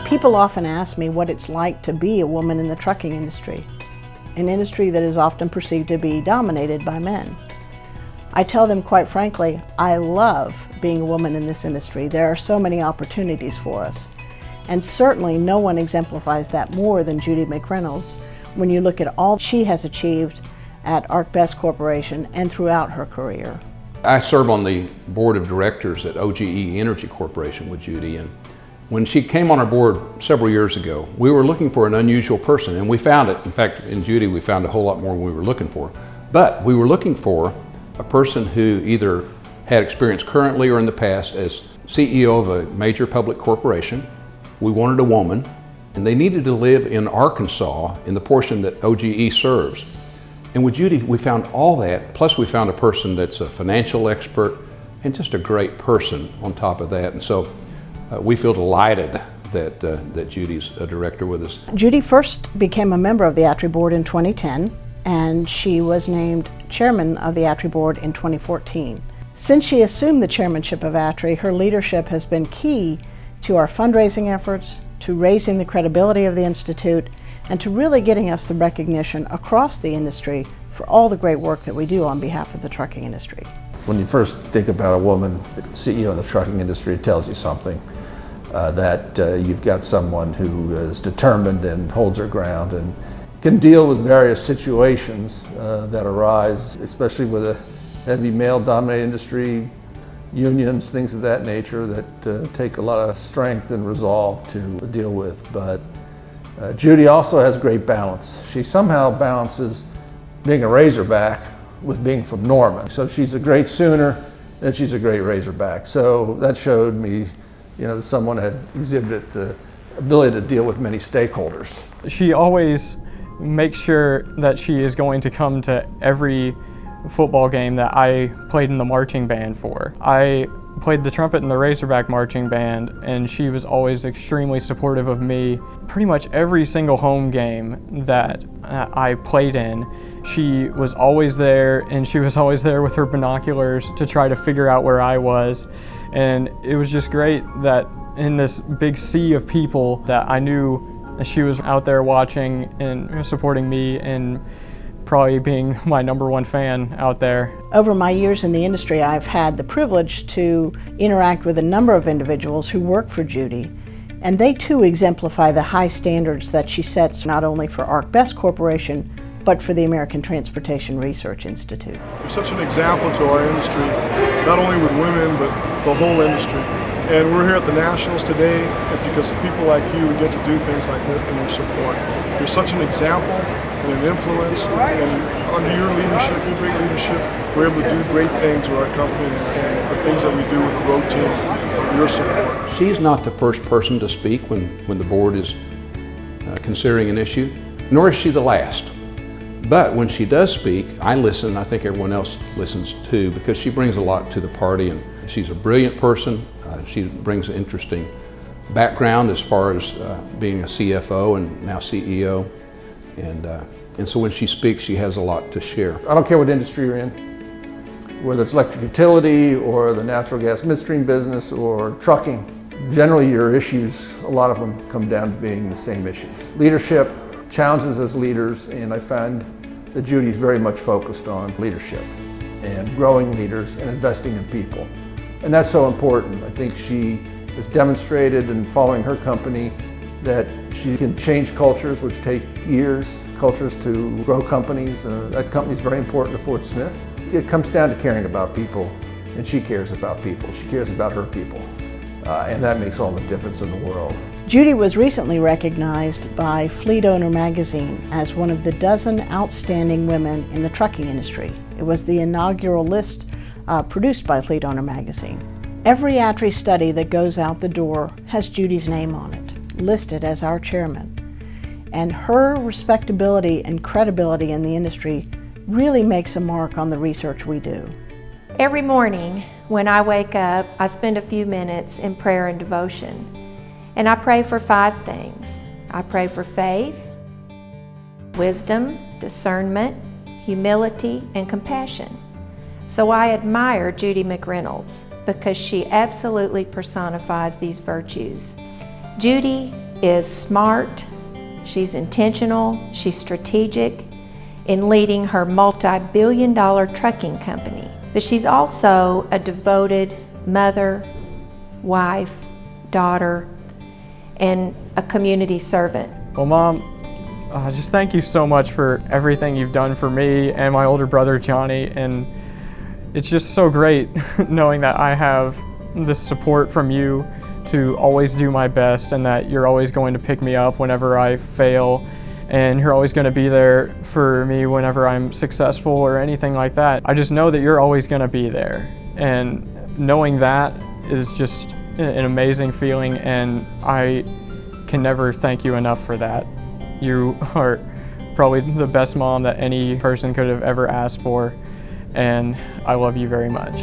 People often ask me what it's like to be a woman in the trucking industry, an industry that is often perceived to be dominated by men. I tell them quite frankly, I love being a woman in this industry. There are so many opportunities for us. And certainly no one exemplifies that more than Judy McReynolds when you look at all she has achieved at ArcBest Corporation and throughout her career. I serve on the board of directors at OGE Energy Corporation with Judy, and when she came on our board several years ago, we were looking for an unusual person, and we found it. In fact, in Judy, we found a whole lot more than we were looking for. But we were looking for a person who either had experience currently or in the past as CEO of a major public corporation. We wanted a woman, and they needed to live in Arkansas in the portion that OGE serves. And with Judy, we found all that, plus we found a person that's a financial expert and just a great person on top of that. And so we feel delighted that Judy's a director with us. Judy first became a member of the ATRI board in 2010, and she was named chairman of the ATRI board in 2014. Since she assumed the chairmanship of ATRI, her leadership has been key to our fundraising efforts, to raising the credibility of the Institute, and to really getting us the recognition across the industry for all the great work that we do on behalf of the trucking industry. When you first think about a woman CEO in the trucking industry, it tells you something, that you've got someone who is determined and holds her ground and can deal with various situations that arise, especially with a heavy male-dominated industry, unions, things of that nature that take a lot of strength and resolve to deal with. But Judy also has great balance. She somehow balances being a Razorback with being from Norman. So she's a great Sooner and she's a great Razorback. So that showed me, that someone had exhibited the ability to deal with many stakeholders. She always makes sure that she is going to come to every football game that I played in the marching band for. I played the trumpet in the Razorback marching band, and she was always extremely supportive of me. Pretty much every single home game that I played in, she was always there, and she was always there with her binoculars to try to figure out where I was. And it was just great that in this big sea of people that I knew she was out there watching and supporting me and probably being my #1 fan out there. Over my years in the industry, I've had the privilege to interact with a number of individuals who work for Judy, and they too exemplify the high standards that she sets not only for ArcBest Corporation, but for the American Transportation Research Institute. You're such an example to our industry, not only with women, but the whole industry. And we're here at the Nationals today because of people like you who get to do things like that and your support. You're such an example and an influence, and under your leadership, your great leadership, we're able to do great things with our company and the things that we do with the road team, your support. She's not the first person to speak when the board is considering an issue, nor is she the last. But when she does speak, I listen. I think everyone else listens too, because she brings a lot to the party, and she's a brilliant person. She brings an interesting background as far as being a CFO and now CEO. And so when she speaks, she has a lot to share. I don't care what industry you're in, whether it's electric utility or the natural gas midstream business or trucking. Generally your issues, a lot of them come down to being the same issues. Leadership, challenges as leaders, and I find that Judy's very much focused on leadership and growing leaders and investing in people. And that's so important. I think she has demonstrated in following her company that she can change cultures, which take years, cultures to grow companies. That company is very important to Fort Smith. It comes down to caring about people, and she cares about people. She cares about her people, and that makes all the difference in the world. Judy was recently recognized by Fleet Owner magazine as one of the 12 outstanding women in the trucking industry. It was the inaugural list produced by Fleet Owner magazine. Every ATRI study that goes out the door has Judy's name on it, listed as our chairman. And her respectability and credibility in the industry really makes a mark on the research we do. Every morning when I wake up, I spend a few minutes in prayer and devotion. And I pray for 5 things. I pray for faith, wisdom, discernment, humility, and compassion. So I admire Judy McReynolds because she absolutely personifies these virtues. Judy is smart, she's intentional, she's strategic in leading her multi-billion-dollar trucking company. But she's also a devoted mother, wife, daughter, and a community servant. Well, Mom, just thank you so much for everything you've done for me and my older brother, Johnny. And it's just so great knowing that I have this support from you to always do my best, and that you're always going to pick me up whenever I fail, and you're always going to be there for me whenever I'm successful or anything like that. I just know that you're always going to be there, and knowing that is just an amazing feeling, and I can never thank you enough for that. You are probably the best mom that any person could have ever asked for, and I love you very much.